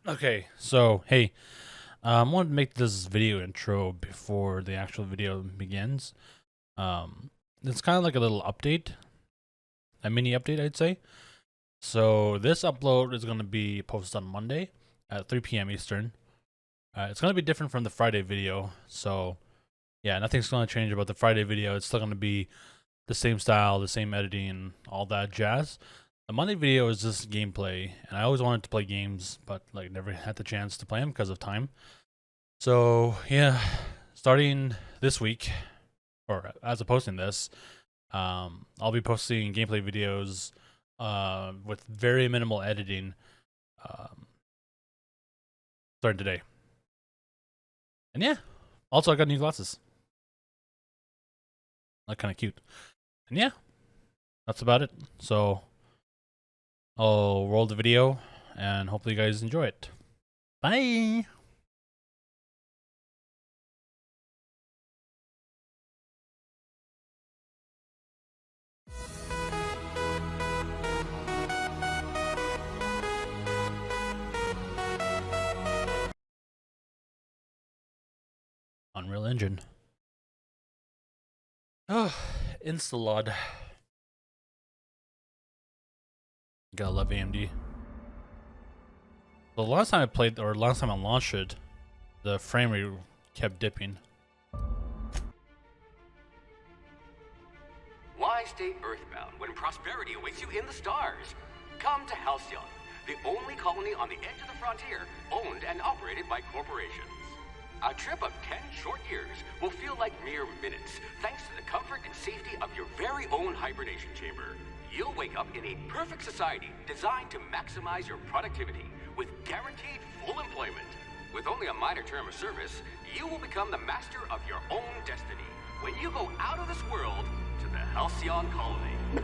Okay, so hey, I wanted to make this video intro before the actual video begins. Um, it's kind of like a little update, a mini update, I'd say. So this upload is going to be posted on Monday at 3 p.m. Eastern. It's going to be different from the Friday video. So yeah, nothing's going to change about the Friday video. It's still going to be the same style, the same editing, all that jazz. The Monday video is just gameplay, and I always wanted to play games, but like never had the chance to play them because of time. So yeah, starting this week, or as of posting this, I'll be posting gameplay videos with very minimal editing um, starting today. And yeah, also I got new glasses. Like kind of cute. And yeah, that's about it. So I'll roll the video and hopefully you guys enjoy it. Bye! Unreal Engine. Oh, Instalod. Gotta love AMD. The last time I played, or last time I launched it, the frame rate kept dipping. Why stay earthbound when prosperity awaits you in the stars? Come to Halcyon, the only colony on the edge of the frontier, owned and operated by corporations. A trip of 10 short years will feel like mere minutes, thanks to the comfort and safety of your very own hibernation chamber. You'll wake up in a perfect society designed to maximize your productivity with guaranteed full employment. With only a minor term of service, you will become the master of your own destiny when you go out of this world to the Halcyon colony.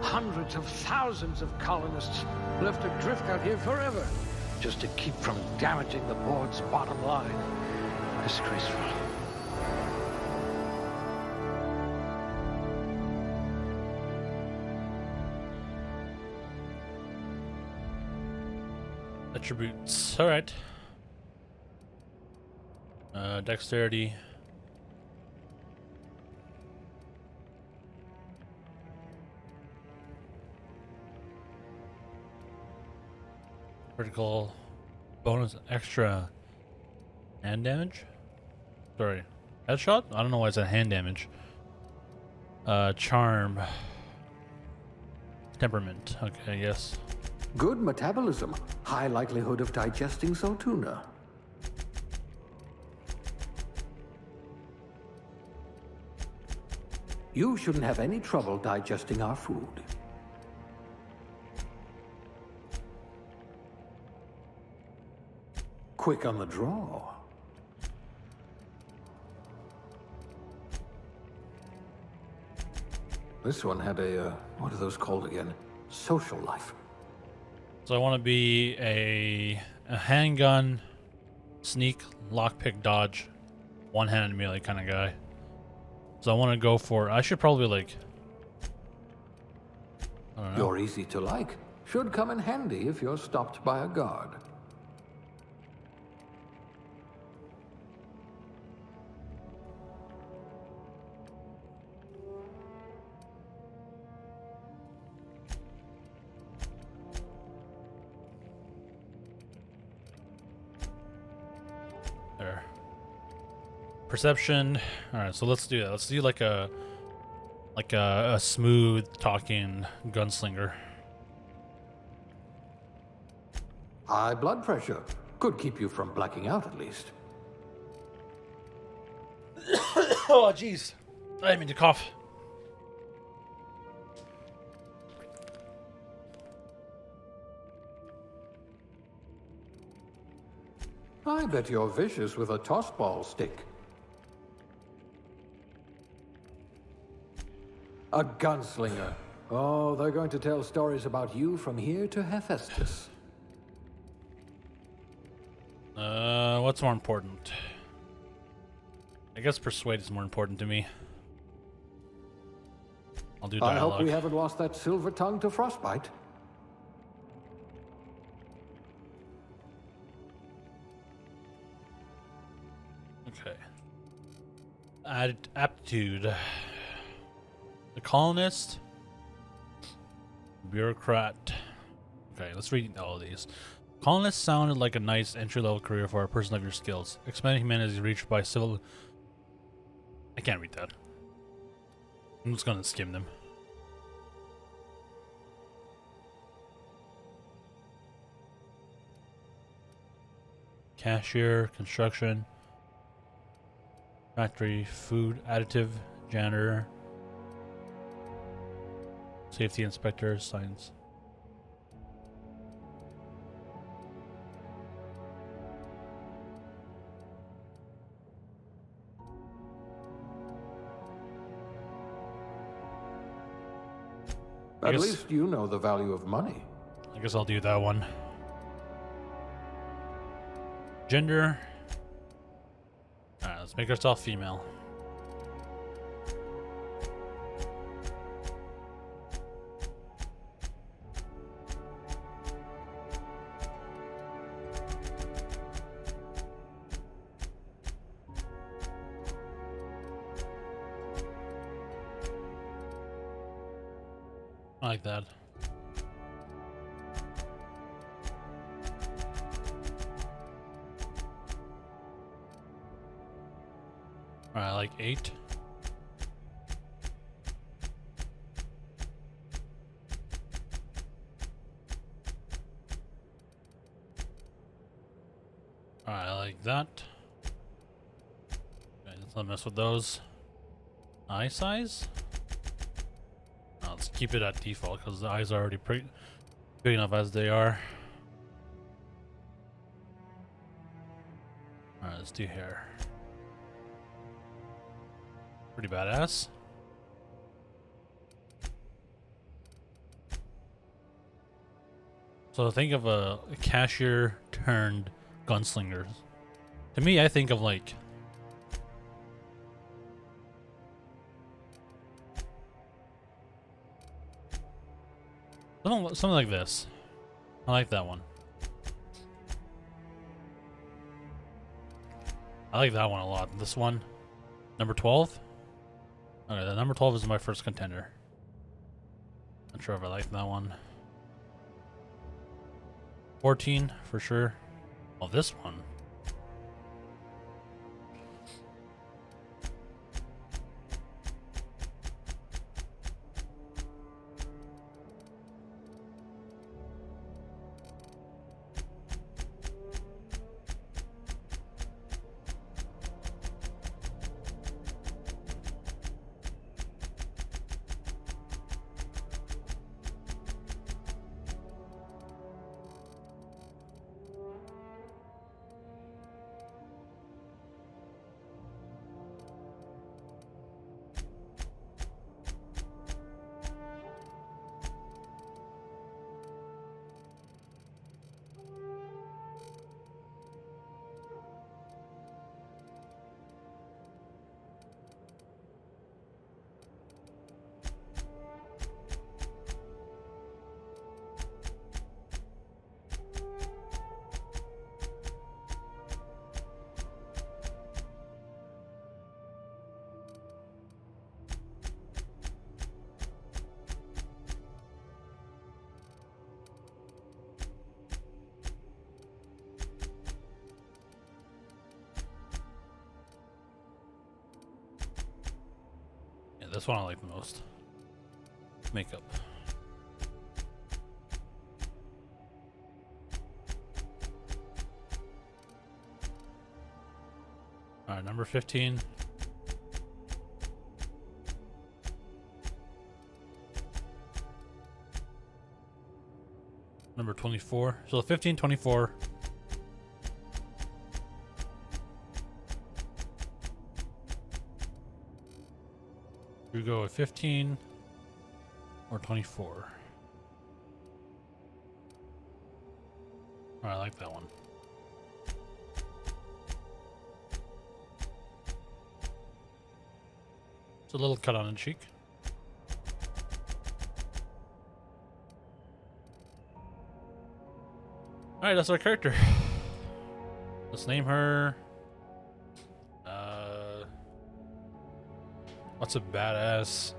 Hundreds of thousands of colonists left adrift out here forever, just to keep from damaging the board's bottom line. Disgraceful. Attributes. Alright. Dexterity. Critical bonus extra hand damage? Sorry. Headshot? I don't know why it's a hand damage. Charm. Temperament. Okay, yes. Good metabolism. High likelihood of digesting Saltuna. You shouldn't have any trouble digesting our food. Quick on the draw. This one had a, what are those called again? Social life. So I want to be a handgun, sneak, lockpick, dodge, one-handed melee kind of guy. So I want to go for, I should probably like, I don't know. You're easy to like. Should come in handy if you're stopped by a guard. There. Perception. All right, so let's do that. Let's do like a smooth talking gunslinger. High blood pressure. Could keep you from blacking out at least. Oh, jeez. I didn't mean to cough. I bet you're vicious with a tossball stick. A gunslinger. Oh, they're going to tell stories about you from here to Hephaestus. What's more important? I guess persuade is more important to me. I'll do dialogue. I hope we haven't lost that silver tongue to frostbite. Okay. Aptitude. The colonist. Bureaucrat. Okay, let's read all of these. Colonist sounded like a nice entry-level career for a person of your skills. Expanded humanity is reached by civil... I can't read that. I'm just gonna skim them. Cashier, construction, factory, food, additive, janitor, safety inspector, science. At least you know the value of money. I guess I'll do that one. Gender. Alright, let's make ourselves female. I like that. Alright, like 8. Alright, I like that. Okay, let's not mess with those. Eye size? Let's keep it at default because the eyes are already pretty big enough as they are. Alright, let's do hair. Pretty badass. So think of a cashier turned gunslinger. To me, I think of like something like this. I like that one. I like that one a lot. This one, number 12. Okay, the number 12 is my first contender. Not sure if I like that one. 14 for sure. Oh, this one. this one I like the most. Makeup. Alright, number 15. Number 24. So 15, 24. We go with 15 or 24. I like that one. It's a little cut on the cheek. Alright, that's our character. Let's name her. What's a badass?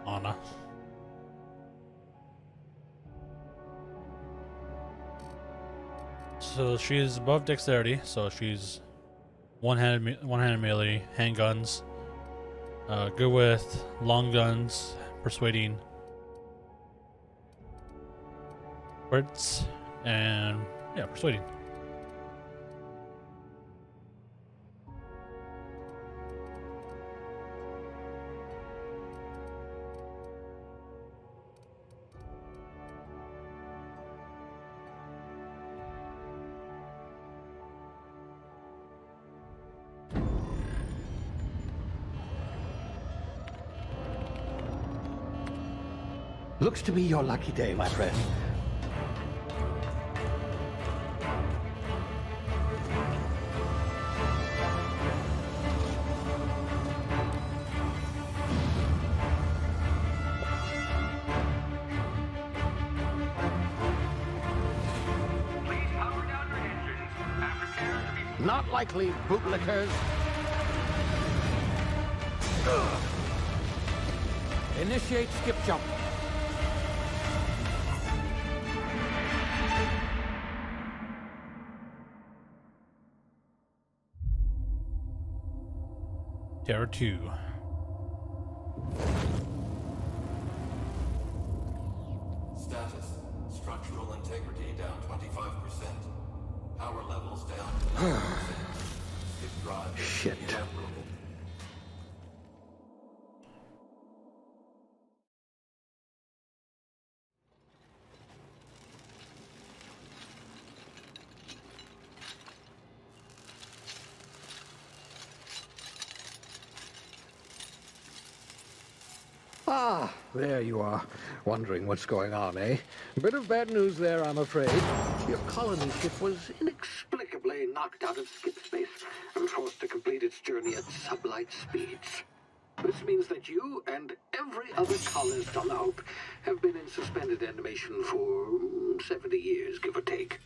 Anna. So she's above dexterity, so she's one-handed melee, handguns, good with long guns, persuading, words, and yeah, persuading. Looks to be your lucky day, my friend. Please power down your engines and prepare to be... Not likely, bootlickers. Initiate skip jump. Terror 2. Status. Structural integrity down 25%. Power levels down 9%. Skip drive. Shit. Inoperable. Ah, there you are. Wondering what's going on, eh? A bit of bad news there, I'm afraid. Your colony ship was inexplicably knocked out of skip space and forced to complete its journey at sublight speeds. This means that you and every other colonist on the Hope have been in suspended animation for 70 years, give or take.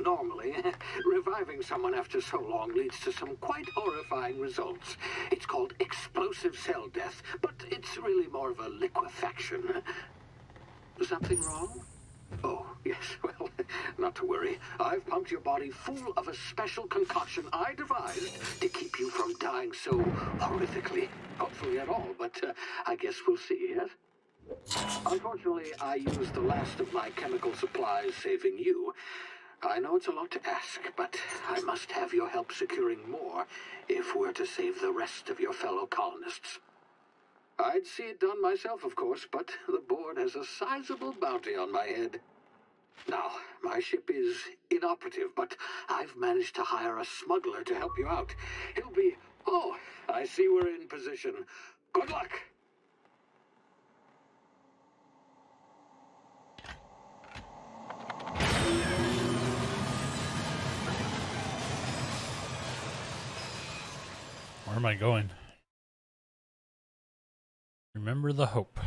Normally, reviving someone after so long leads to some quite horrifying results. It's called explosive cell death, but it's really more of a liquefaction. Something wrong? Oh, yes, well, not to worry. I've pumped your body full of a special concoction I devised to keep you from dying so horrifically. Hopefully at all, but I guess we'll see, yes? Unfortunately, I used the last of my chemical supplies saving you. I know it's a lot to ask, but I must have your help securing more if we're to save the rest of your fellow colonists. I'd see it done myself, of course, but the board has a sizable bounty on my head. Now, my ship is inoperative, but I've managed to hire a smuggler to help you out. He'll be... Oh, I see we're in position. Good luck! Where am I going? Remember the Hope.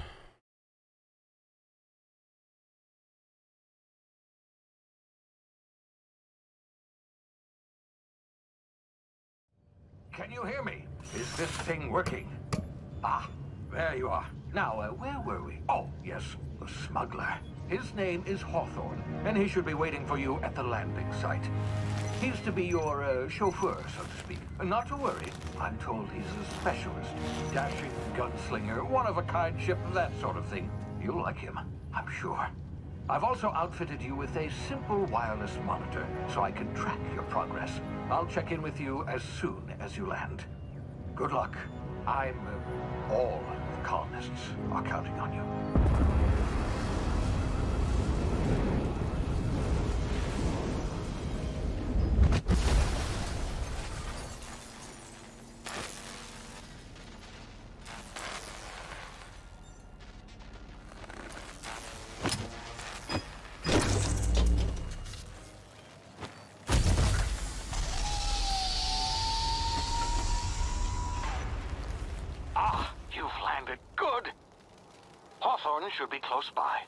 Can you hear me? Is this thing working? Ah, There you are. Now, where were we? Oh, yes, the smuggler. His name is Hawthorne, and he should be waiting for you at the landing site. He's to be your chauffeur, so to speak. Not to worry. I'm told he's a specialist. Dashing gunslinger, one-of-a-kind ship, that sort of thing. You'll like him, I'm sure. I've also outfitted you with a simple wireless monitor, so I can track your progress. I'll check in with you as soon as you land. Good luck. All the colonists are counting on you. Hawthorne should be close by.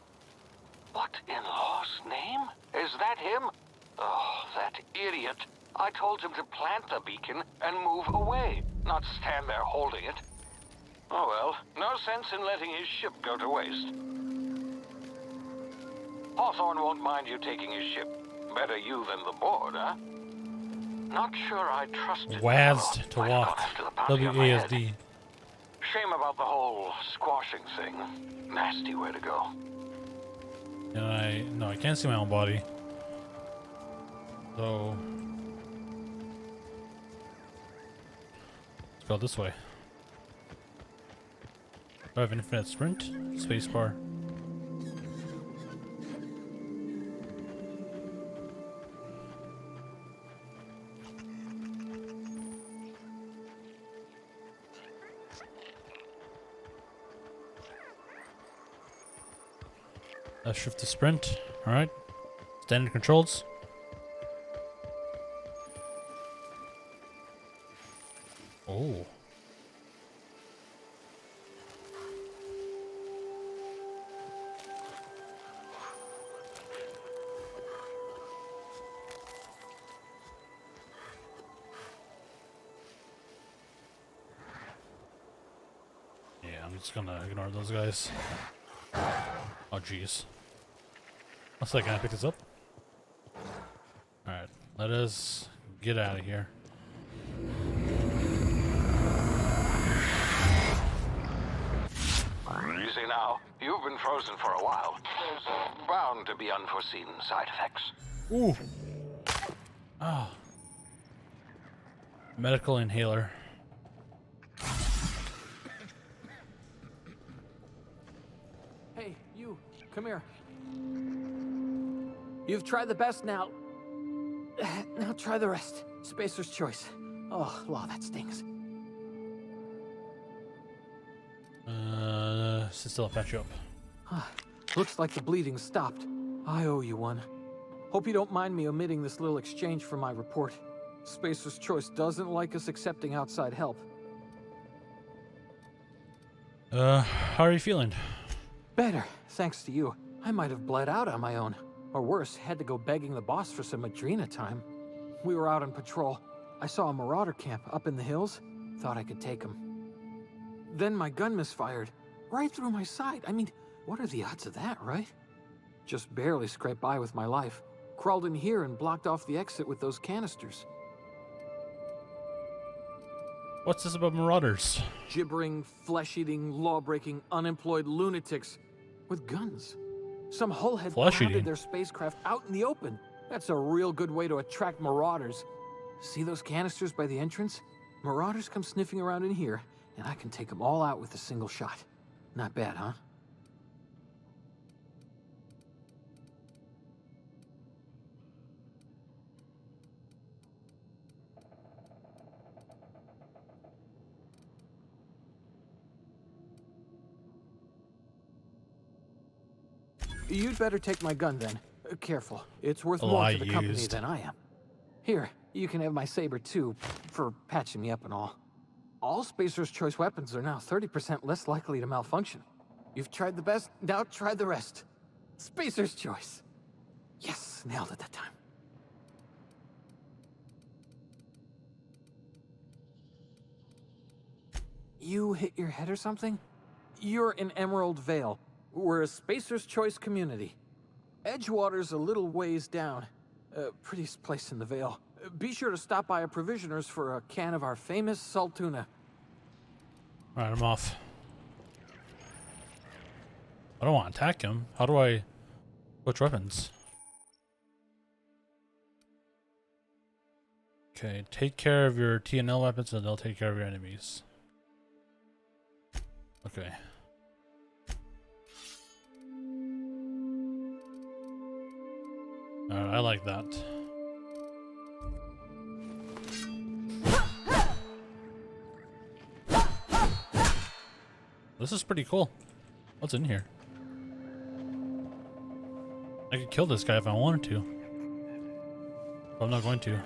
What in law's name? Is that him? Oh, that idiot. I told him to plant the beacon and move away, not stand there holding it. Oh well, no sense in letting his ship go to waste. Hawthorne won't mind you taking his ship. Better you than the board, huh? Not sure I trusted WASD to walk. WASD. Shame about the whole squashing thing. Nasty way to go. And no, I can't see my own body. So let's go this way. Do I have infinite sprint? Spacebar. Let's shift to sprint. Alright. Standard controls. Oh. Yeah, I'm just gonna ignore those guys. Oh, jeez. One second, can I pick this up? Alright, let us get out of here. You see now, you've been frozen for a while. There's bound to be unforeseen side effects. Ooh. Ah. Medical inhaler. Hey, you, come here. You've tried the best now. Now try the rest. Spacer's choice. Oh, wow, that stings. Sit still, I'll patch you up. Looks like the bleeding stopped. I owe you one. Hope you don't mind me omitting this little exchange from my report. Spacer's choice doesn't like us accepting outside help. How are you feeling? Better, thanks to you. I might have bled out on my own. Or worse, had to go begging the boss for some Adrena time. We were out on patrol. I saw a marauder camp up in the hills. Thought I could take him. Then my gun misfired. Right through my side. I mean, what are the odds of that, right? Just barely scraped by with my life. Crawled in here and blocked off the exit with those canisters. What's this about marauders? Gibbering, flesh-eating, law-breaking, unemployed lunatics with guns. Some hullhead grounded their spacecraft out in the open. That's a real good way to attract marauders. See those canisters by the entrance? Marauders come sniffing around in here, and I can take them all out with a single shot. Not bad, huh? You'd better take my gun then. Careful. It's worth more to the company than I am. Here, you can have my saber too, for patching me up and all. All Spacer's Choice weapons are now 30% less likely to malfunction. You've tried the best, now try the rest. Spacer's Choice. Yes, nailed it that time. You hit your head or something? You're in Emerald Vale. We're a Spacer's Choice community. Edgewater's a little ways down. Prettiest place in the Vale. Be sure to stop by a provisioner's for a can of our famous salt tuna. Alright, I'm off. I don't want to attack him. How do I switch weapons? Okay, take care of your TNL weapons and they'll take care of your enemies. Okay. Alright, I like that. This is pretty cool. What's in here? I could kill this guy if I wanted to. But I'm not going to.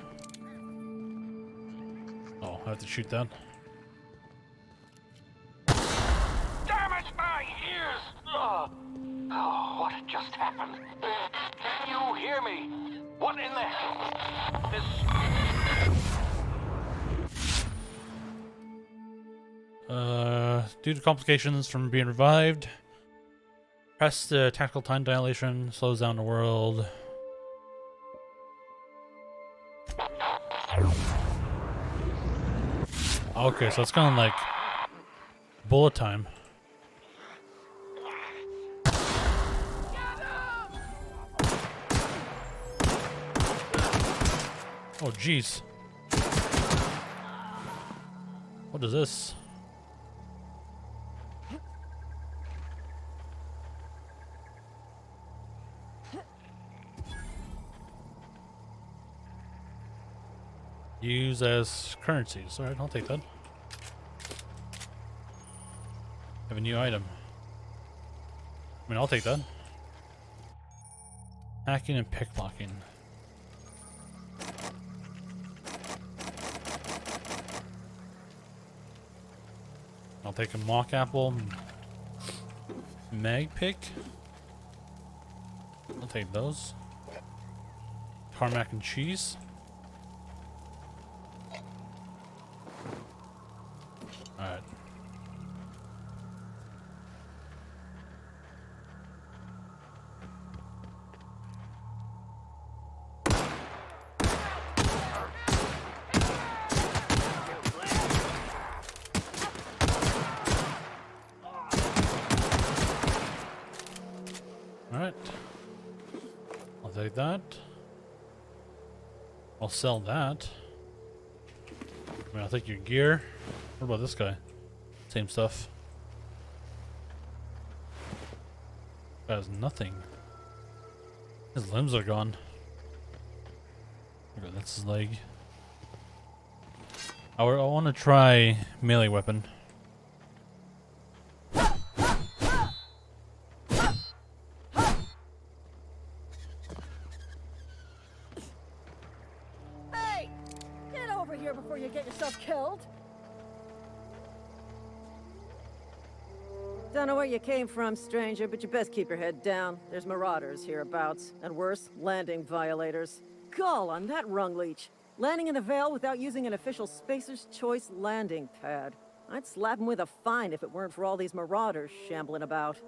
Oh, I have to shoot that. Damn it, my ears! Oh, what just happened? Can you hear me? What in the hell? Due to complications from being revived, press the tactical time dilation, slows down the world. Okay, so it's kind of like bullet time. Oh, jeez. What is this? Use as currencies. Alright, I'll take that. Have a new item. I mean, I'll take that. Hacking and picklocking. I'll take a mock apple. Mag pick. I'll take those. Tarmac and cheese. Alright. Alright. I'll take that. I'll sell that. I mean, I'll take your gear. What about this guy? Same stuff. That has nothing. His limbs are gone. Okay, that's his leg. I want to try melee weapon. Hey! Get over here before you get yourself killed! Don't know where you came from, stranger, but you best keep your head down. There's marauders hereabouts, and worse, landing violators. Gall on that rung leech. Landing in the Vale without using an official Spacer's Choice landing pad. I'd slap him with a fine if it weren't for all these marauders shambling about.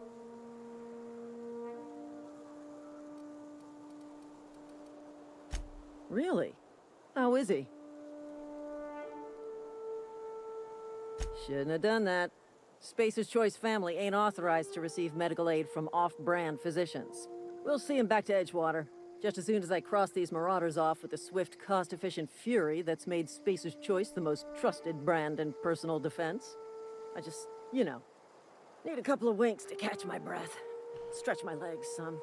Really? How is he? Shouldn't have done that. Spacer's Choice family ain't authorized to receive medical aid from off-brand physicians. We'll see him back to Edgewater, just as soon as I cross these marauders off with the swift, cost-efficient fury that's made Spacer's Choice the most trusted brand in personal defense. I just, you know, need a couple of winks to catch my breath. Stretch my legs some.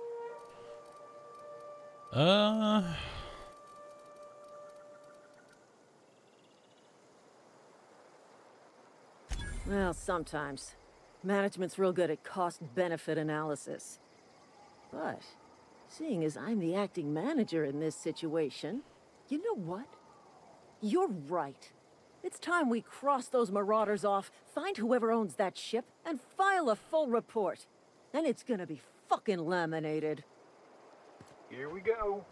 Well, sometimes. Management's real good at cost-benefit analysis. But, seeing as I'm the acting manager in this situation, you know what? You're right. It's time we cross those marauders off, find whoever owns that ship, and file a full report. And it's gonna be fucking laminated. Here we go.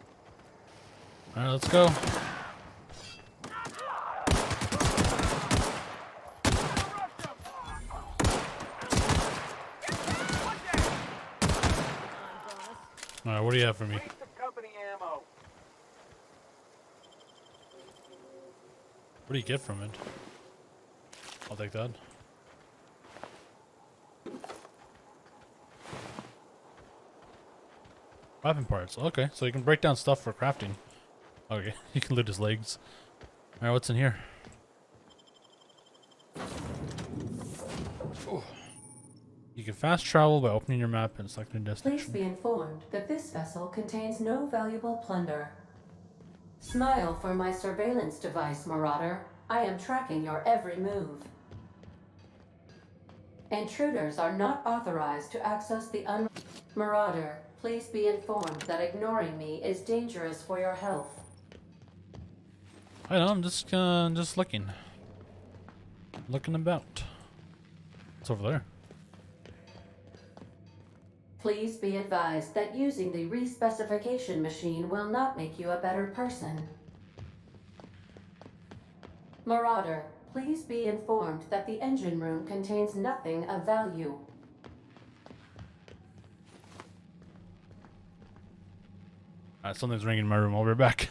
Alright, let's go. Alright, what do you have for me? Waste of company ammo. What do you get from it? I'll take that. Weapon parts. Okay, so you can break down stuff for crafting. Okay, you can loot his legs. Alright, what's in here? Oh. You can fast travel by opening your map and selecting Please destination. be informed that this vessel contains no valuable plunder. Smile for my surveillance device, Marauder. I am tracking your every move. Intruders are not authorized to access the Marauder, please be informed that ignoring me is dangerous for your health. I know, I'm just looking. Looking about. What's over there? Please be advised that using the respecification machine will not make you a better person. Marauder, please be informed that the engine room contains nothing of value. Alright, something's ringing in my room. I'll be right back.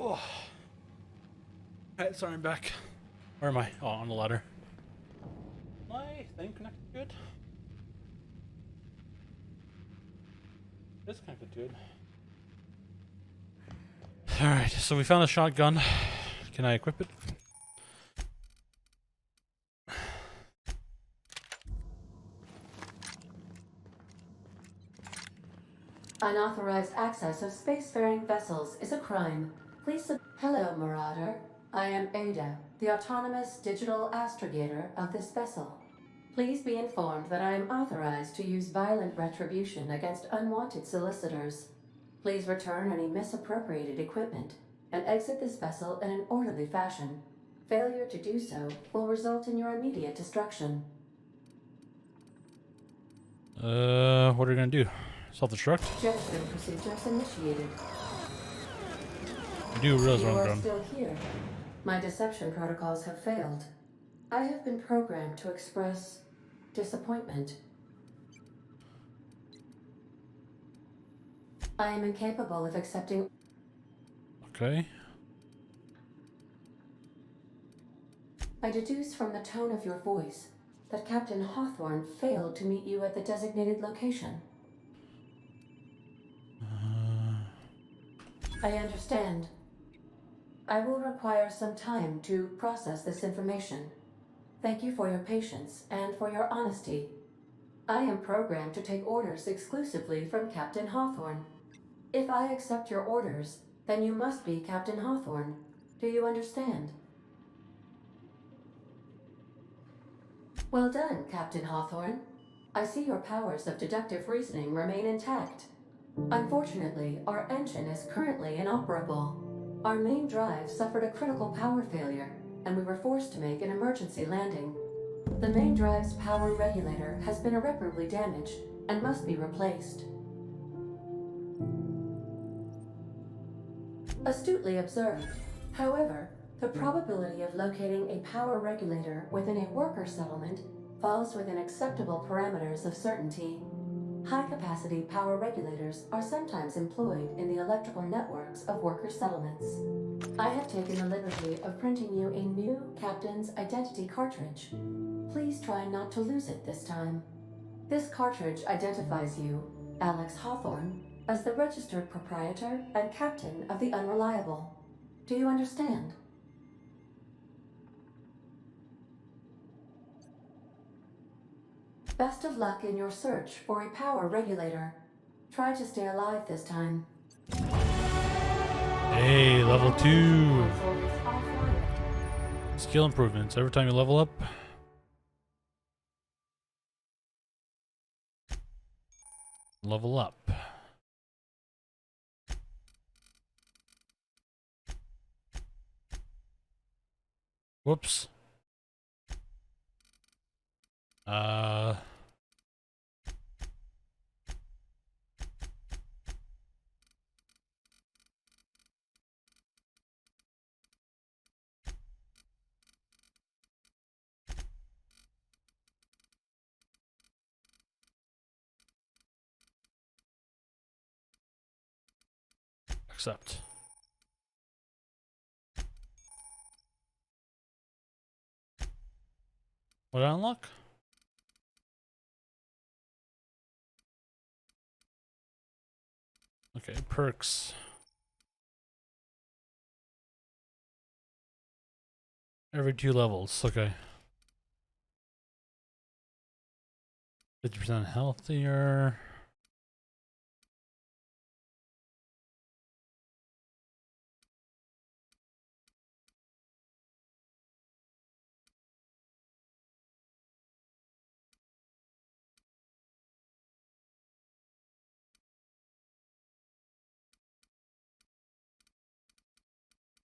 Oh. Alright, sorry, I'm back. Where am I? Oh, on the ladder. My thing connected good? It's connected good. Alright, so we found a shotgun. Can I equip it? Unauthorized access of spacefaring vessels is a crime. Please Hello, Marauder. I am Ada, the autonomous digital astrogator of this vessel. Please be informed that I am authorized to use violent retribution against unwanted solicitors. Please return any misappropriated equipment and exit this vessel in an orderly fashion. Failure to do so will result in your immediate destruction. What are you gonna do? Self-destruct? Jettison procedures initiated. I do realize You where I'm are going. still here. My deception protocols have failed. I have been programmed to express disappointment. I am incapable of accepting. Okay. I deduce from the tone of your voice that Captain Hawthorne failed to meet you at the designated location. I understand. I will require some time to process this information. Thank you for your patience and for your honesty. I am programmed to take orders exclusively from Captain Hawthorne. If I accept your orders, then you must be Captain Hawthorne. Do you understand? Well done, Captain Hawthorne. I see your powers of deductive reasoning remain intact. Unfortunately, our engine is currently inoperable. Our main drive suffered a critical power failure, and we were forced to make an emergency landing. The main drive's power regulator has been irreparably damaged and must be replaced. Astutely observed. However, the probability of locating a power regulator within a worker settlement falls within acceptable parameters of certainty. High-capacity power regulators are sometimes employed in the electrical networks of worker settlements. I have taken the liberty of printing you a new Captain's Identity cartridge. Please try not to lose it this time. This cartridge identifies you, Alex Hawthorne, as the registered proprietor and captain of the Unreliable. Do you understand? Best of luck in your search for a power regulator. Try to stay alive this time. Hey, level 2. Skill improvements. Every time you level up. Level up. Whoops. Accept. What did I unlock? Okay, perks. Every 2 levels. Okay. 50% healthier.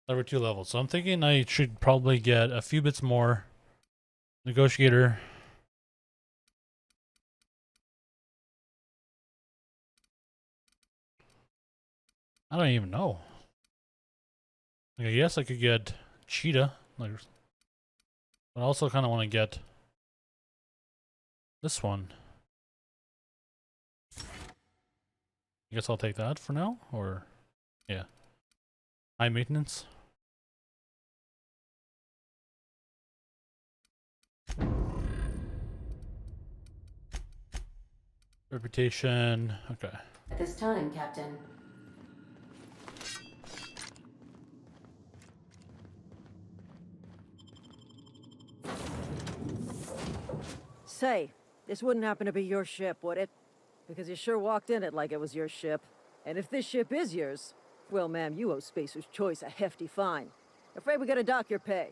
Every 2 levels. So I'm thinking I should probably get a few bits more. Negotiator. I don't even know. Like, I guess I could get Cheetah. Like, but I also kind of want to get this one. I guess I'll take that for now. Or, yeah. High maintenance. Reputation. Okay. At this time, Captain. Say, this wouldn't happen to be your ship, would it? Because you sure walked in it like it was your ship. And if this ship is yours, well, ma'am, you owe Spacer's Choice a hefty fine. Afraid we gotta dock your pay.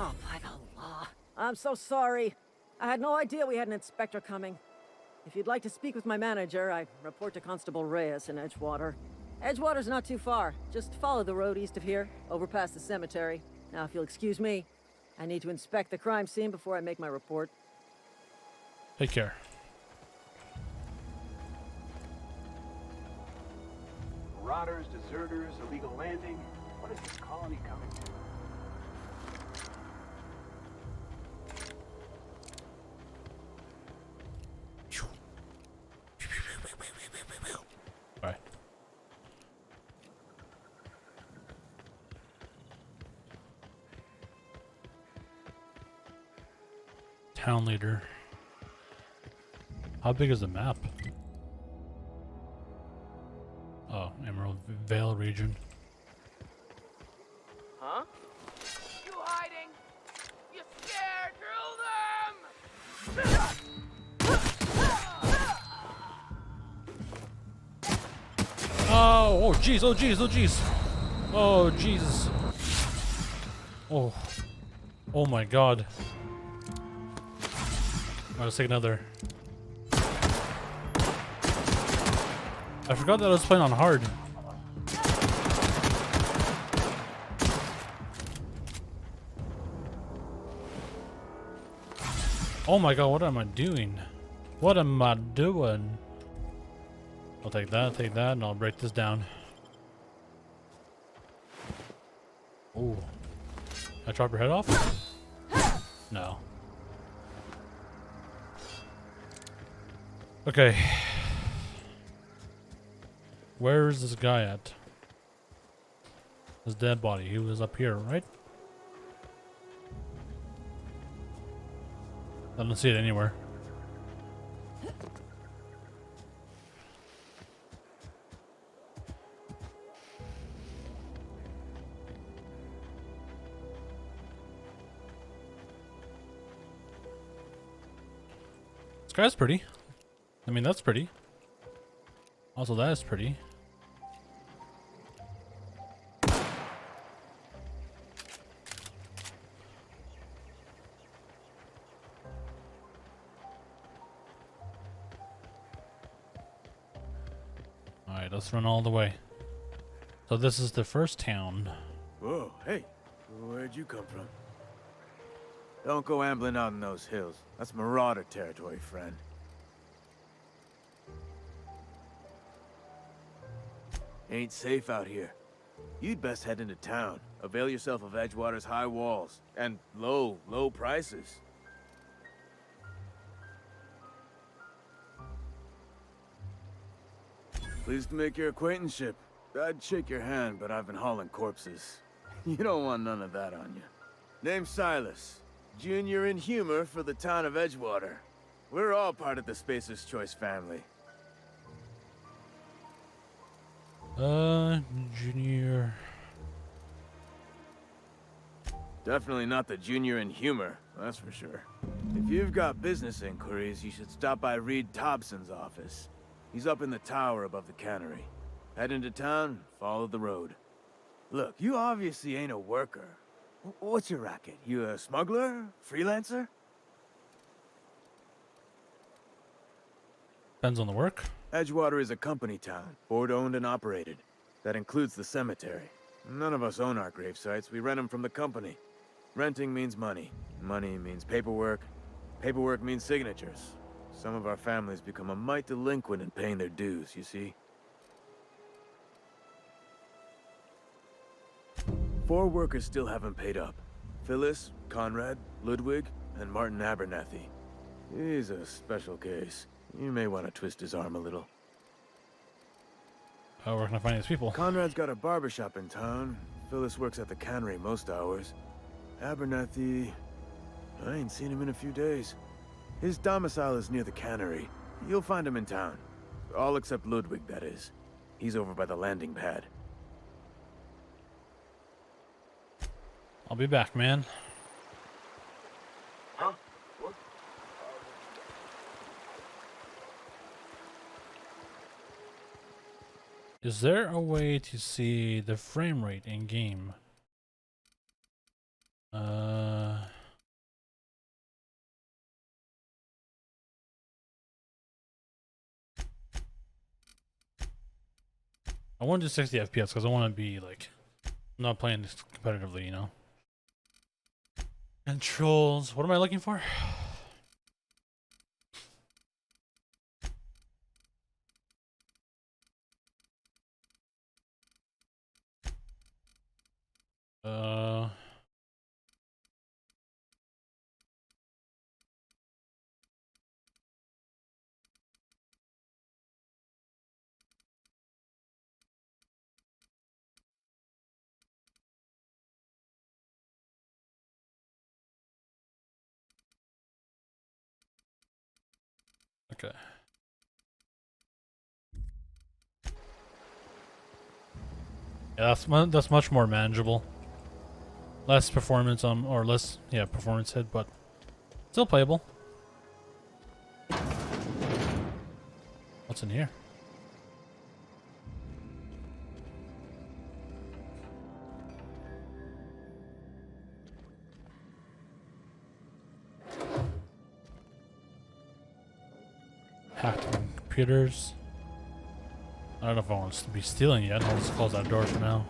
Oh, by the law. I'm so sorry. I had no idea we had an inspector coming. If you'd like to speak with my manager, I report to Constable Reyes in Edgewater. Edgewater's not too far. Just follow the road east of here, over past the cemetery. Now, if you'll excuse me, I need to inspect the crime scene before I make my report. Take care. Marauders, deserters, illegal landing. What is this colony coming to? Bye. Town leader. How big is the map? Oh, Emerald Vale region. Huh? You hiding? You scared? Drill them! Oh, jeez, oh, jeez, oh, jeez. Oh, Jesus. Oh. Oh, my God. Let's take another. I forgot that I was playing on hard. Oh my God, what am I doing? What am I doing? I'll take that, and I'll break this down. Oh. Can I chop your head off? No. Okay. Where is this guy at? His dead body. He was up here, right? I don't see it anywhere. This guy's pretty. I mean, that's pretty. Also, that is pretty. Alright, let's run all the way. So this is the first town. Whoa, hey, where'd you come from? Don't go ambling out in those hills. That's marauder territory, friend. Ain't safe out here. You'd best head into town. Avail yourself of Edgewater's high walls and low prices. Pleased to make your acquaintanceship. I'd shake your hand, but I've been hauling corpses. You don't want none of that on you. Name's Silas. Junior in humor for the town of Edgewater. We're all part of the Spacer's Choice family. Junior. Definitely not the junior in humor, that's for sure. If you've got business inquiries, you should stop by Reed Thompson's office. He's up in the tower above the cannery. Head into town, follow the road. Look, you obviously ain't a worker. What's your racket? You a smuggler? Freelancer? Depends on the work. Edgewater is a company town, board-owned and operated. That includes the cemetery. None of us own our grave sites. We rent them from the company. Renting means money. Money means paperwork. Paperwork means signatures. Some of our families become a mite delinquent in paying their dues, you see? 4 workers still haven't paid up. Phyllis, Conrad, Ludwig, and Martin Abernathy. He's a special case. You may want to twist his arm a little. Oh, where can I find these people? Conrad's got a barbershop in town. Phyllis works at the cannery most hours. Abernathy... I ain't seen him in a few days. His domicile is near the cannery. You'll find him in town. All except Ludwig, that is. He's over by the landing pad. I'll be back, man. Huh? What? Is there a way to see the frame rate in game? I want to do 60 FPS because I want to be like, I'm not playing this competitively, you know. Controls. What am I looking for? Okay. Yeah, that's much more manageable. Less performance or less, yeah, performance hit, but still playable. What's in here? Hacked computers. I don't know if I want to be stealing yet. I'll just close that door for now.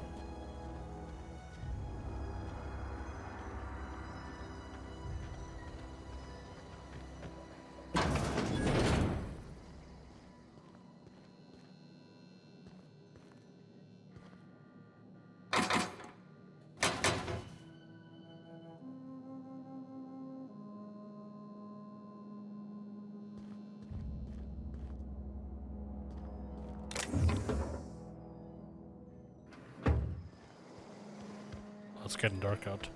it's getting dark out.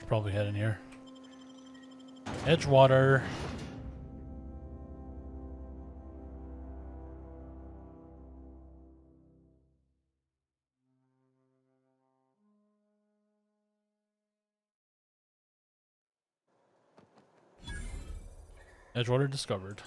Probably head in here. Edgewater. Edgewater discovered.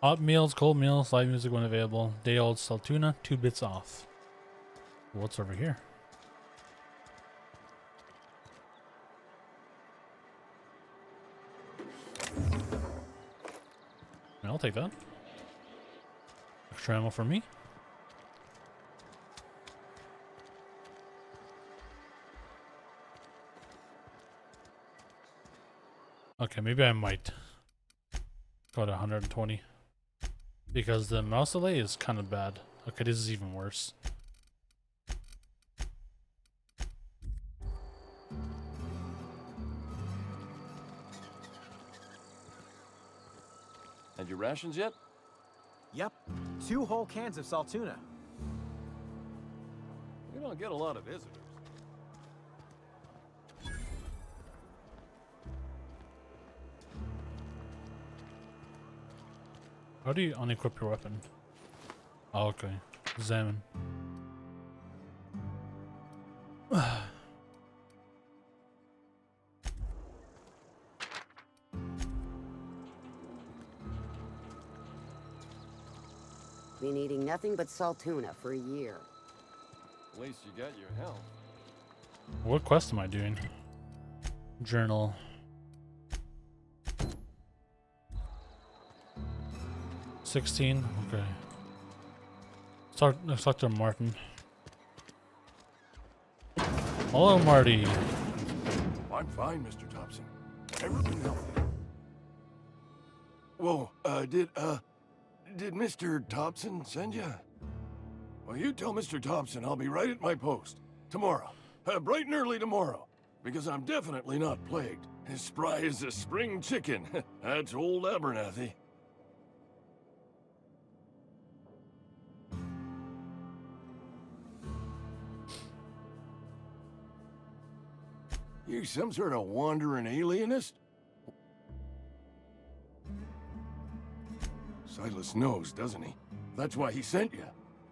Hot meals, cold meals, live music when available. Day old Saltuna, 2 bits off. What's over here? I'll take that. Extra ammo for me. Okay, maybe I might go to 120 because the mouse delay is kind of bad. Okay, this is even worse. Had your rations yet? Yep, 2 whole cans of salt tuna. We don't get a lot of visitors. How do you unequip your weapon? Oh, okay. Examine. Been eating nothing but salt tuna for a year. At least you got your health. What quest am I doing? Journal. $16. Okay. Let's talk to Martin. Hello, Marty. I'm fine, Mr. Thompson. Everything healthy. Whoa, did Mr. Thompson send you? Well, you tell Mr. Thompson I'll be right at my post. Tomorrow. Bright and early tomorrow. Because I'm definitely not plagued. As spry as a spring chicken. That's old Abernathy. You some sort of wandering alienist? Silas knows, doesn't he? That's why he sent you.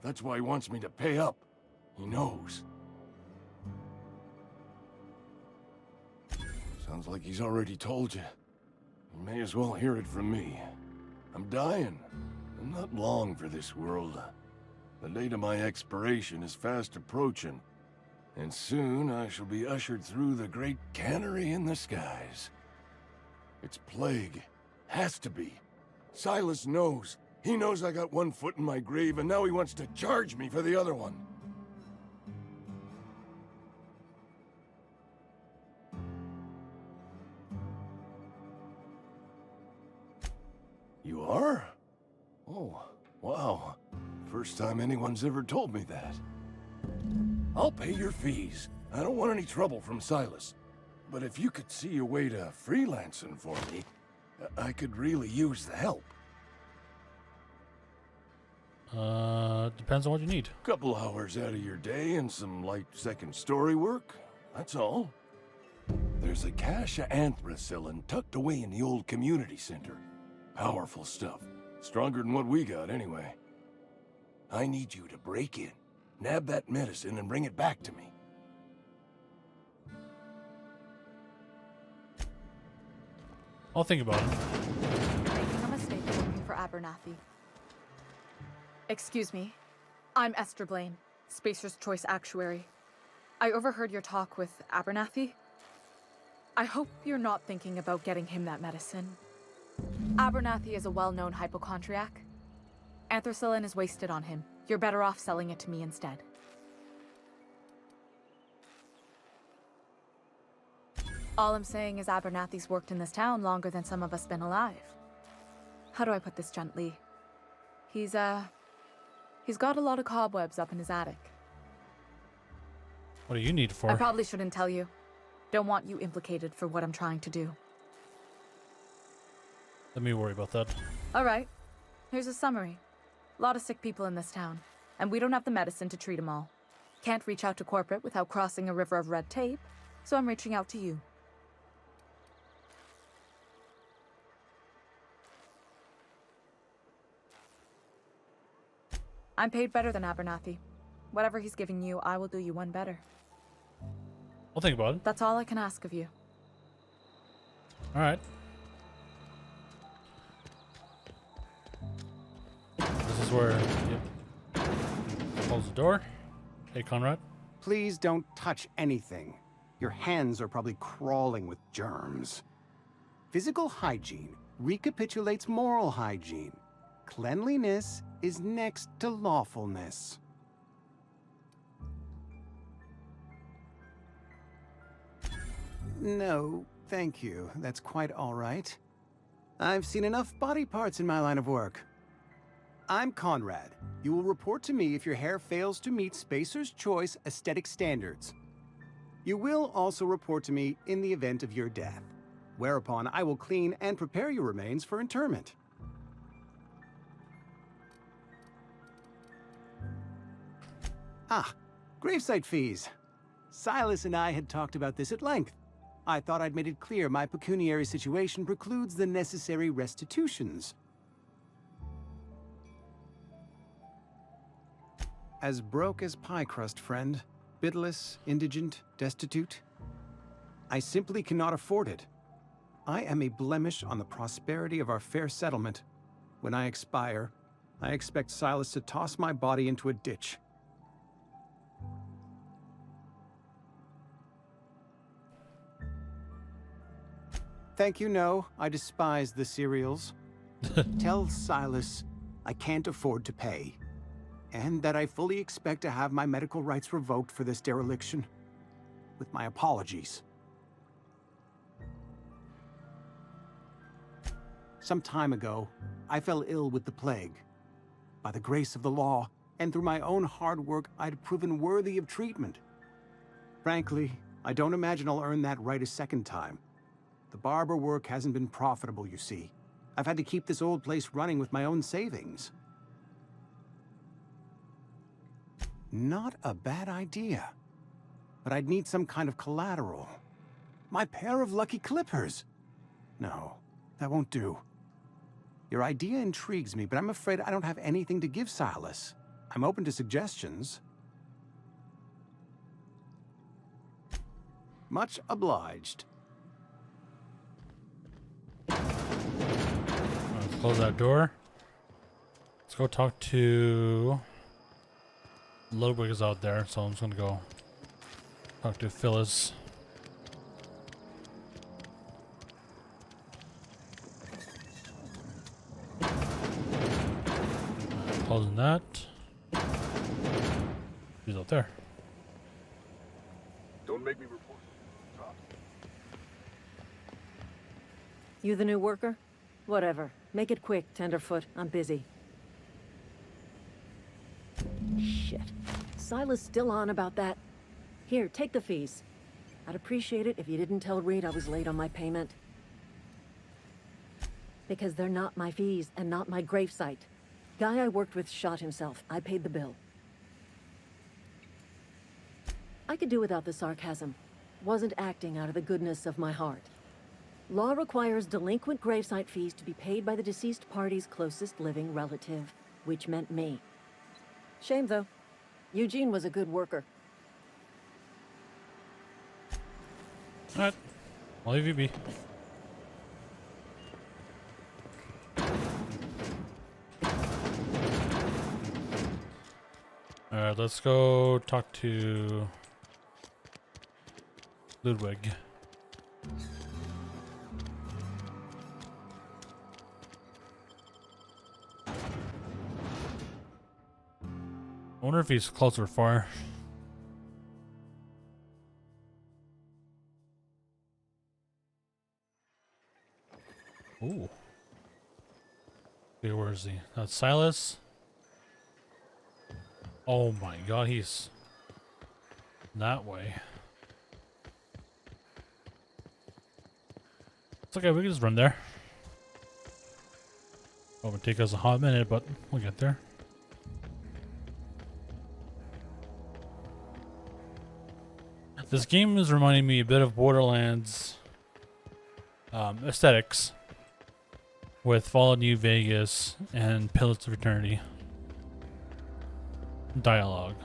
That's why he wants me to pay up. He knows. Sounds like he's already told you. You may as well hear it from me. I'm dying. I'm not long for this world. The date of my expiration is fast approaching. And soon I shall be ushered through the great cannery in the skies. It's plague. Has to be. Silas knows. He knows I got one foot in my grave, and now he wants to charge me for the other one. You are? Oh, wow. First time anyone's ever told me that. I'll pay your fees. I don't want any trouble from Silas. But if you could see a way to freelancing for me, I could really use the help. Depends on what you need. Couple hours out of your day and some light second story work. That's all. There's a cache of anthracillin tucked away in the old community center. Powerful stuff. Stronger than what we got, anyway. I need you to break in, nab that medicine, and bring it back to me. I'll think about it. Making a mistake working for Abernathy. Excuse me. I'm Esther Blaine, Spacer's Choice Actuary. I overheard your talk with Abernathy. I hope you're not thinking about getting him that medicine. Abernathy is a well-known hypochondriac. Anthracillin is wasted on him. You're better off selling it to me instead. All I'm saying is Abernathy's worked in this town longer than some of us been alive. How do I put this gently? He's got a lot of cobwebs up in his attic. What do you need for? I probably shouldn't tell you. Don't want you implicated for what I'm trying to do. Let me worry about that. All right. Here's a summary. A lot of sick people in this town, and we don't have the medicine to treat them all. Can't reach out to corporate without crossing a river of red tape, so I'm reaching out to you. I'm paid better than Abernathy. Whatever he's giving you, I will do you one better. I'll think about it. That's all I can ask of you. All right. This is where. Yep. Close the door. Hey, Conrad. Please don't touch anything. Your hands are probably crawling with germs. Physical hygiene recapitulates moral hygiene. Cleanliness is next to lawfulness. No, thank you. That's quite all right. I've seen enough body parts in my line of work. I'm Conrad. You will report to me if your hair fails to meet Spacer's Choice aesthetic standards. You will also report to me in the event of your death, whereupon I will clean and prepare your remains for interment. Ah, gravesite fees. Silas and I had talked about this at length. I thought I'd made it clear my pecuniary situation precludes the necessary restitutions. As broke as pie crust, friend. Bidless, indigent, destitute. I simply cannot afford it. I am a blemish on the prosperity of our fair settlement. When I expire, I expect Silas to toss my body into a ditch. Thank you, no. I despise the cereals. Tell Silas I can't afford to pay, and that I fully expect to have my medical rights revoked for this dereliction. With my apologies. Some time ago, I fell ill with the plague. By the grace of the law, and through my own hard work, I'd proven worthy of treatment. Frankly, I don't imagine I'll earn that right a second time. The barber work hasn't been profitable, you see. I've had to keep this old place running with my own savings. Not a bad idea. But I'd need some kind of collateral. My pair of lucky clippers! No, that won't do. Your idea intrigues me, but I'm afraid I don't have anything to give Silas. I'm open to suggestions. Much obliged. Let's close that door. Let's go talk to Ludwig is out there, so I'm just gonna go talk to Phyllis. Closing that. She's out there. Don't make me report. You the new worker? Whatever. Make it quick, Tenderfoot. I'm busy. Shit. Silas still on about that. Here, take the fees. I'd appreciate it if you didn't tell Reed I was late on my payment. Because they're not my fees and not my gravesite. Guy I worked with shot himself. I paid the bill. I could do without the sarcasm. Wasn't acting out of the goodness of my heart. Law requires delinquent gravesite fees to be paid by the deceased party's closest living relative, which meant me. Shame, though. Eugene was a good worker. Alright. I'll leave you be. Alright, let's go talk to Ludwig. I wonder if he's close or far. Ooh. Okay, where is he? That's Silas. Oh my god, he's that way. It's okay, we can just run there. It'll take us a hot minute, but we'll get there. This game is reminding me a bit of Borderlands aesthetics with Fallout New Vegas and Pillars of Eternity dialogue.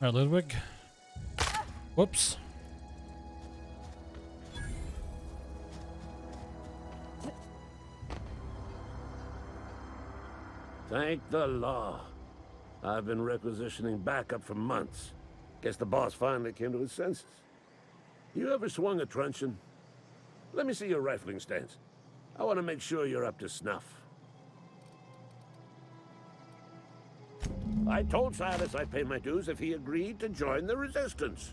Alright, Ludwig. Whoops. Thank the law. I've been requisitioning backup for months. Guess the boss finally came to his senses. You ever swung a truncheon? Let me see your rifling stance. I want to make sure you're up to snuff. I told Silas I'd pay my dues if he agreed to join the resistance.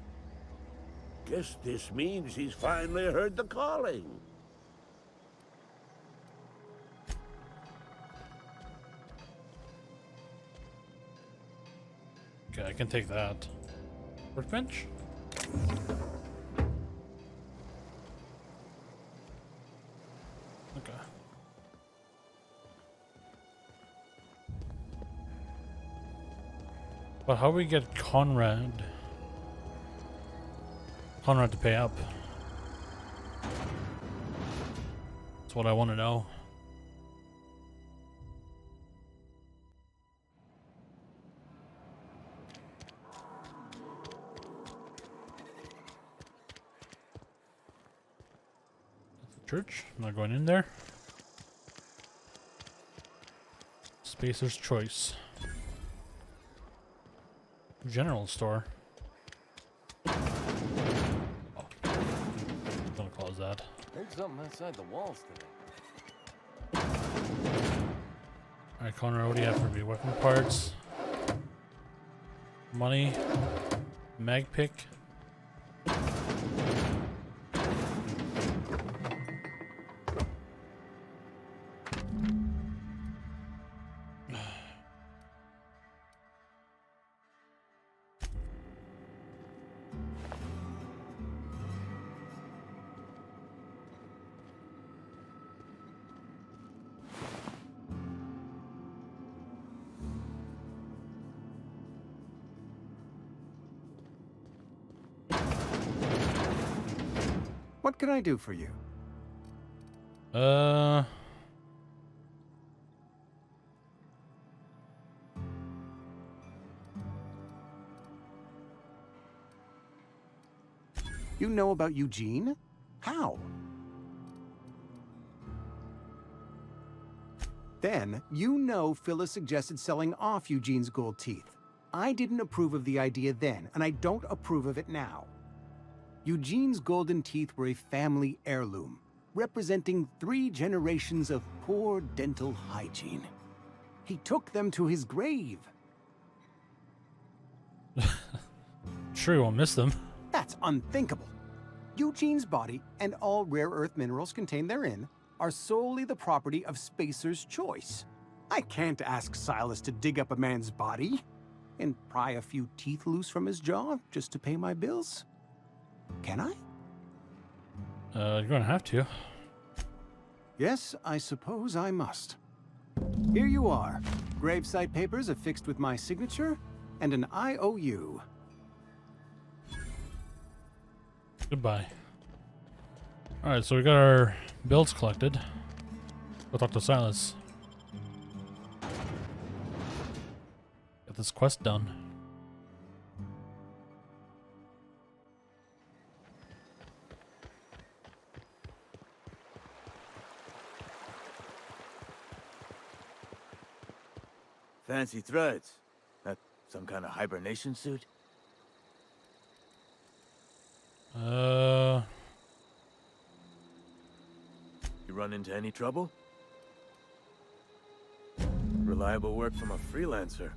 Guess this means he's finally heard the calling. Okay, I can take that. Workbench? Okay. But how do we get Conrad to pay up? That's what I want to know. Church? I'm not going in there. Spacer's Choice. General store. Oh. Don't close that. Heard something outside the walls today. Alright, Conrad, what do you have for me? Weapon parts. Money. Mag pick. What can I do for you? You know about Eugene? How? Then, you know Phyllis suggested selling off Eugene's gold teeth. I didn't approve of the idea then, and I don't approve of it now. Eugene's golden teeth were a family heirloom, representing 3 generations of poor dental hygiene. He took them to his grave. Sure, you won't miss them. That's unthinkable. Eugene's body and all rare earth minerals contained therein are solely the property of Spacer's Choice. I can't ask Silas to dig up a man's body and pry a few teeth loose from his jaw just to pay my bills. Can I? You're gonna have to. Yes, I suppose I must. Here you are. Gravesite papers affixed with my signature and an IOU. Goodbye. Alright, so we got our bills collected. Go talk to Silas. Get this quest done. Fancy threads. That some kind of hibernation suit? You run into any trouble? Reliable work from a freelancer.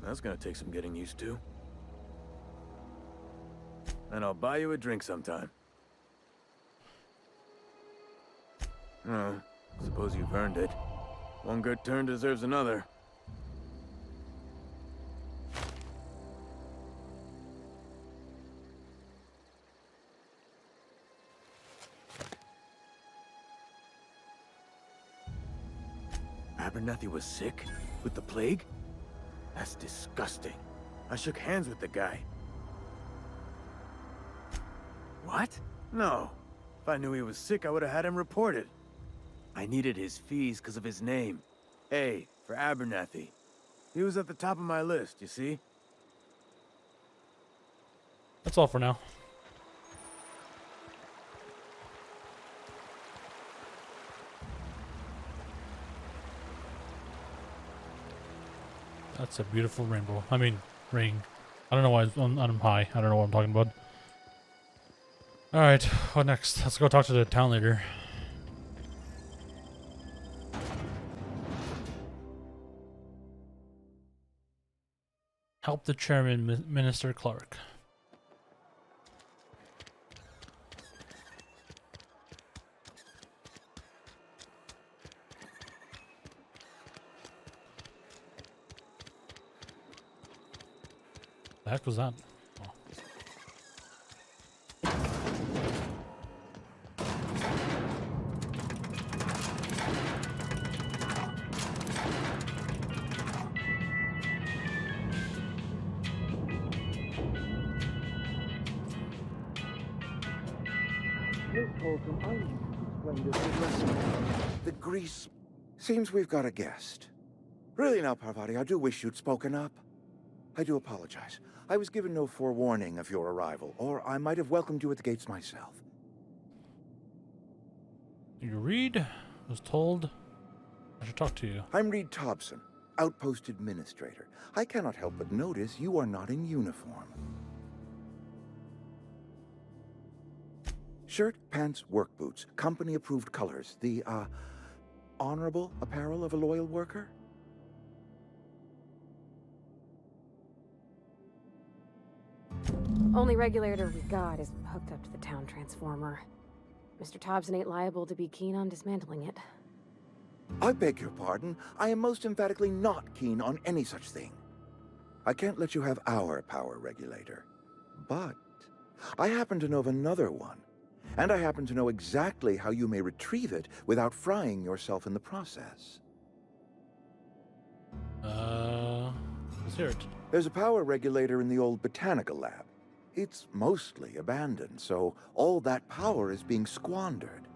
That's gonna take some getting used to. And I'll buy you a drink sometime. Suppose you've earned it. One good turn deserves another. Abernathy was sick? With the plague? That's disgusting. I shook hands with the guy. What? No. If I knew he was sick, I would have had him reported. I needed his fees because of his name. A for Abernathy. He was at the top of my list, you see? That's all for now. That's a beautiful rainbow. I mean, ring. I don't know why I'm high. I don't know what I'm talking about. Alright, what next? Let's go talk to the town leader. Help the chairman, Minister Clark. The heck was that? Oh. The grease. Seems we've got a guest. Really now, Parvati, I do wish you'd spoken up. I do apologize. I was given no forewarning of your arrival, or I might have welcomed you at the gates myself. You Reed? Was told I should talk to you. I'm Reed Thompson, Outpost Administrator. I cannot help but notice you are not in uniform. Shirt, pants, work boots, company-approved colors. The, honorable apparel of a loyal worker? Only regulator we got is hooked up to the town transformer. Mr. Thompson ain't liable to be keen on dismantling it. I beg your pardon. I am most emphatically not keen on any such thing. I can't let you have our power regulator. But I happen to know of another one. And I happen to know exactly how you may retrieve it without frying yourself in the process. Let's hear it. There's a power regulator in the old botanical lab. It's mostly abandoned, so all that power is being squandered.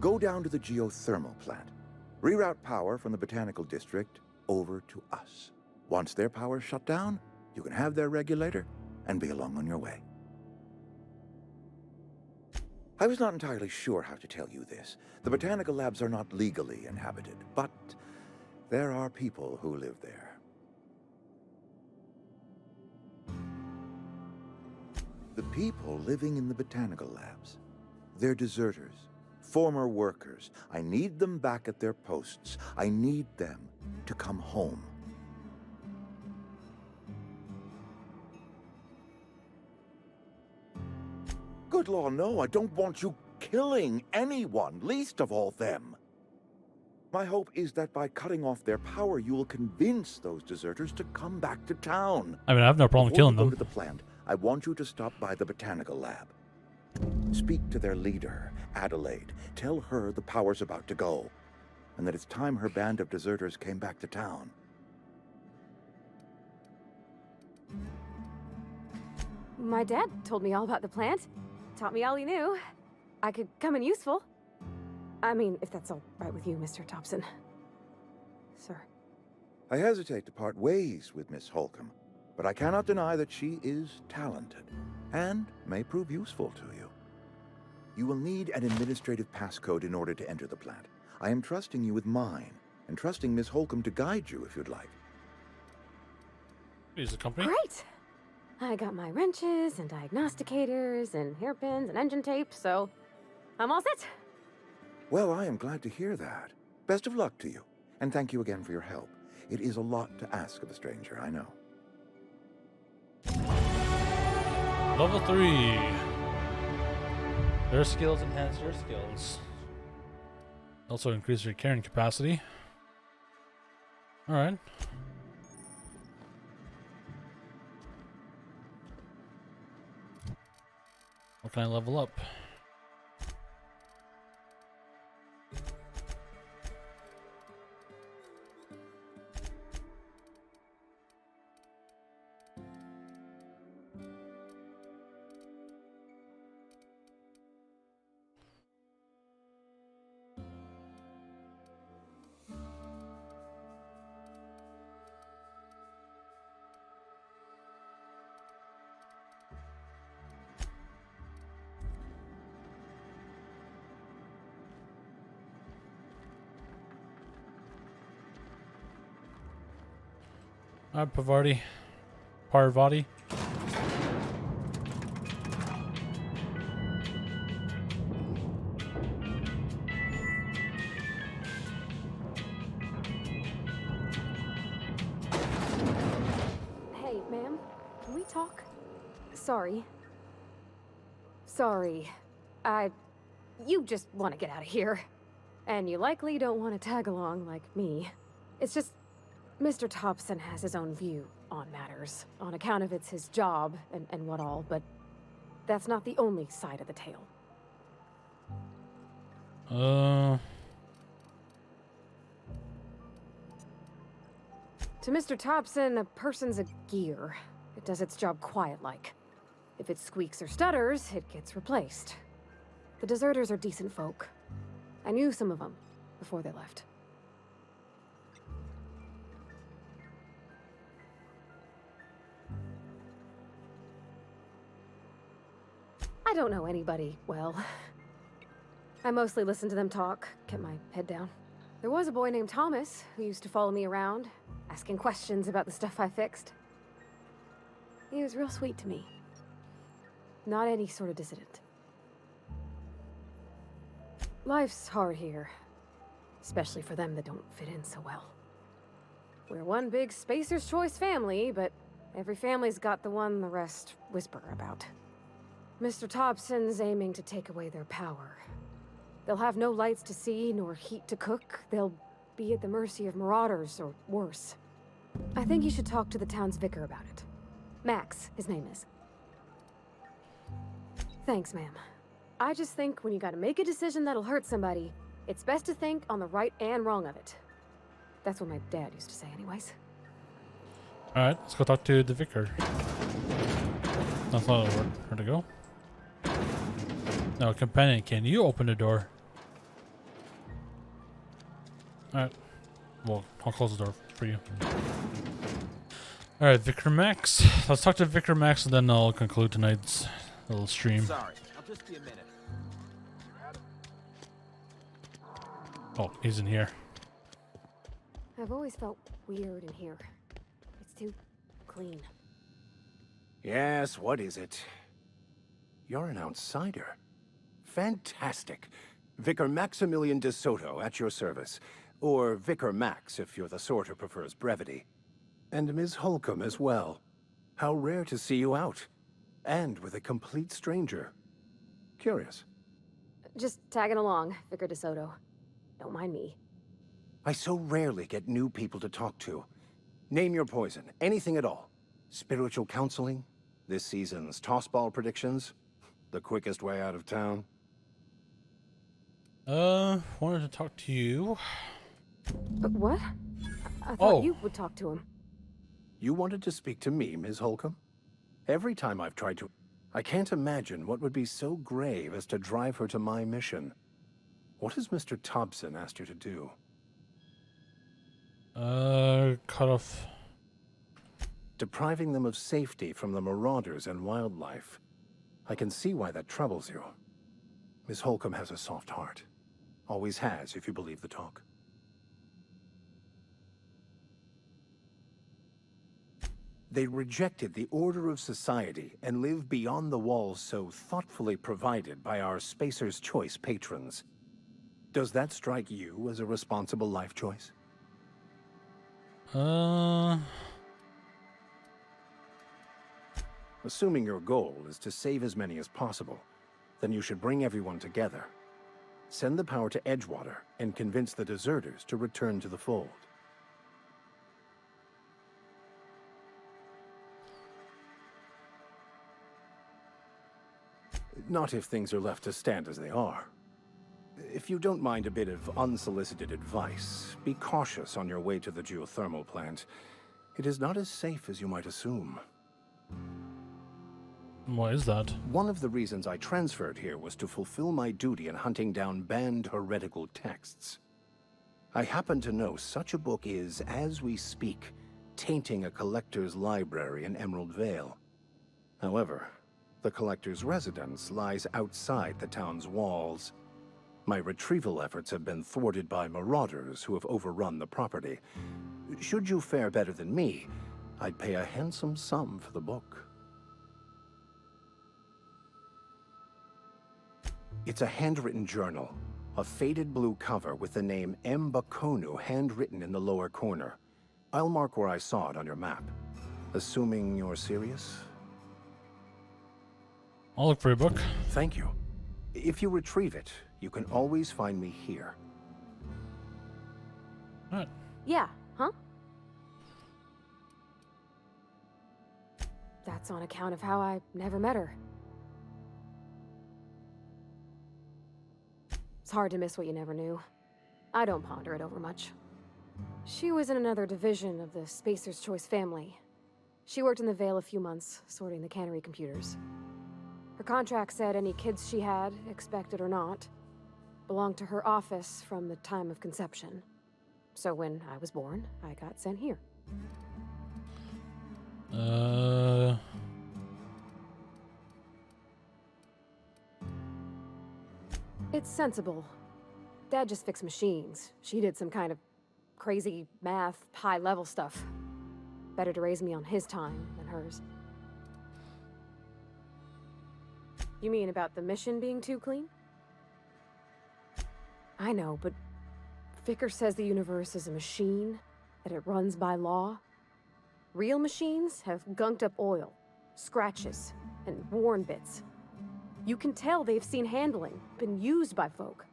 Go down to the geothermal plant. Reroute power from the botanical district over to us. Once their power's shut down, you can have their regulator and be along on your way. I was not entirely sure how to tell you this. The botanical labs are not legally inhabited, but there are people who live there. The people living in the botanical labs, they're deserters, former workers. I need them back at their posts. I need them to come home. Good law, no, I don't want you killing anyone, least of all them. My hope is that by cutting off their power, you will convince those deserters to come back to town. I mean, I have no problem killing them. Before you go to the plant, I want you to stop by the botanical lab. Speak to their leader, Adelaide. Tell her the power's about to go, and that it's time her band of deserters came back to town. My dad told me all about the plant. Taught me all he knew. I could come in useful. I mean, if that's all right with you, Mr. Thompson. Sir. I hesitate to part ways with Miss Holcomb, but I cannot deny that she is talented, and may prove useful to you. You will need an administrative passcode in order to enter the plant. I am trusting you with mine, and trusting Miss Holcomb to guide you if you'd like. Is the company? Great! I got my wrenches and diagnosticators and hairpins and engine tape, so I'm all set. Well, I am glad to hear that. Best of luck to you, and thank you again for your help. It is a lot to ask of a stranger, I know. Level 3. Their skills enhance your skills. Also increase your carrying capacity. Alright. What can I level up? Parvati. Parvati. Hey, ma'am, can we talk? Sorry. Sorry. You just want to get out of here. And you likely don't want to tag along like me. It's just, Mr. Thompson has his own view on matters, on account of it's his job and what all, but that's not the only side of the tale. To Mr. Thompson, a person's a gear. It does its job quiet-like. If it squeaks or stutters, it gets replaced. The deserters are decent folk. I knew some of them before they left. I don't know anybody well. I mostly listen to them talk, kept my head down. There was a boy named Thomas who used to follow me around, asking questions about the stuff I fixed. He was real sweet to me. Not any sort of dissident. Life's hard here, especially for them that don't fit in so well. We're one big Spacer's Choice family, but every family's got the one the rest whisper about. Mr. Thompson's aiming to take away their power. They'll have no lights to see, nor heat to cook. They'll be at the mercy of marauders, or worse. I think you should talk to the town's vicar about it. Max, his name is. Thanks, ma'am. I just think when you gotta make a decision that'll hurt somebody, it's best to think on the right and wrong of it. That's what my dad used to say anyways. Alright, let's go talk to the vicar. That's not where to go. No, companion, can you open the door? Alright. Well, I'll close the door for you. Alright, Vicar Max. Let's talk to Vicar Max and then I'll conclude tonight's little stream. Sorry, I'll just be a minute. Oh, he's in here. I've always felt weird in here. It's too clean. Yes, what is it? You're an outsider. Fantastic. Vicar Maximilian de Soto at your service. Or Vicar Max if you're the sort who prefers brevity. And Ms. Holcomb as well. How rare to see you out. And with a complete stranger. Curious. Just tagging along, Vicar de Soto. Don't mind me. I so rarely get new people to talk to. Name your poison, anything at all. Spiritual counseling? This season's tossball predictions? The quickest way out of town? Wanted to talk to you. What? I thought you would talk to him. You wanted to speak to me, Ms. Holcomb? Every time I've tried to... I can't imagine what would be so grave as to drive her to my mission. What has Mr. Thompson asked you to do? Cut off... Depriving them of safety from the marauders and wildlife. I can see why that troubles you. Miss Holcomb has a soft heart. Always has, if you believe the talk. They rejected the order of society and live beyond the walls so thoughtfully provided by our Spacer's Choice patrons. Does that strike you as a responsible life choice? Assuming your goal is to save as many as possible, then you should bring everyone together. Send the power to Edgewater and convince the deserters to return to the fold. Not if things are left to stand as they are. If you don't mind a bit of unsolicited advice, be cautious on your way to the geothermal plant. It is not as safe as you might assume. Why is that? One of the reasons I transferred here was to fulfill my duty in hunting down banned heretical texts. I happen to know such a book is, as we speak, tainting a collector's library in Emerald Vale. However, the collector's residence lies outside the town's walls. My retrieval efforts have been thwarted by marauders who have overrun the property. Should you fare better than me, I'd pay a handsome sum for the book. It's a handwritten journal. A faded blue cover with the name M. Bakonu handwritten in the lower corner. I'll mark where I saw it on your map. Assuming you're serious? I'll look for your book. Thank you. If you retrieve it, you can always find me here. Alright. Yeah, huh? That's on account of how I never met her. It's hard to miss what you never knew. I don't ponder it over much. She was in another division of the Spacer's Choice family. She worked in the Vale a few months, sorting the cannery computers. Her contract said any kids she had, expected or not, belonged to her office from the time of conception. So when I was born, I got sent here. It's sensible. Dad just fixed machines. She did some kind of crazy math, high-level stuff. Better to raise me on his time than hers. You mean about the mission being too clean? I know, but Vicker says the universe is a machine, that it runs by law. Real machines have gunked up oil, scratches, and worn bits. You can tell they've seen handling, been used by folk.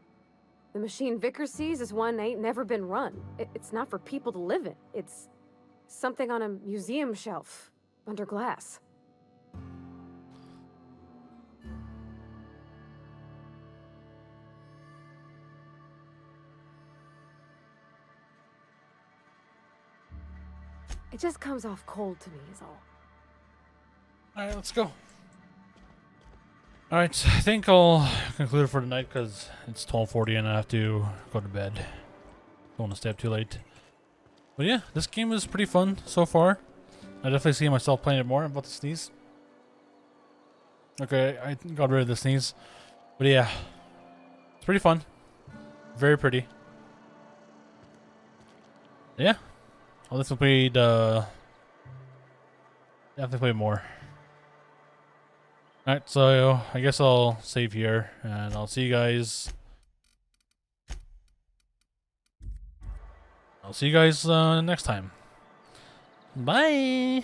The machine Vicker sees is one ain't never been run. It's not for people to live in. It's something on a museum shelf, under glass. It just comes off cold to me, is all. Alright, let's go. Alright, I think I'll conclude for tonight because it's 12:40 and I have to go to bed. Don't want to stay up too late. But yeah, this game is pretty fun so far. I definitely see myself playing it more. I'm about to sneeze. Okay, I got rid of the sneeze. But yeah, it's pretty fun. Very pretty. Yeah, I'll definitely play more. Alright, so I guess I'll save here, and I'll see you guys. I'll see you guys next time. Bye!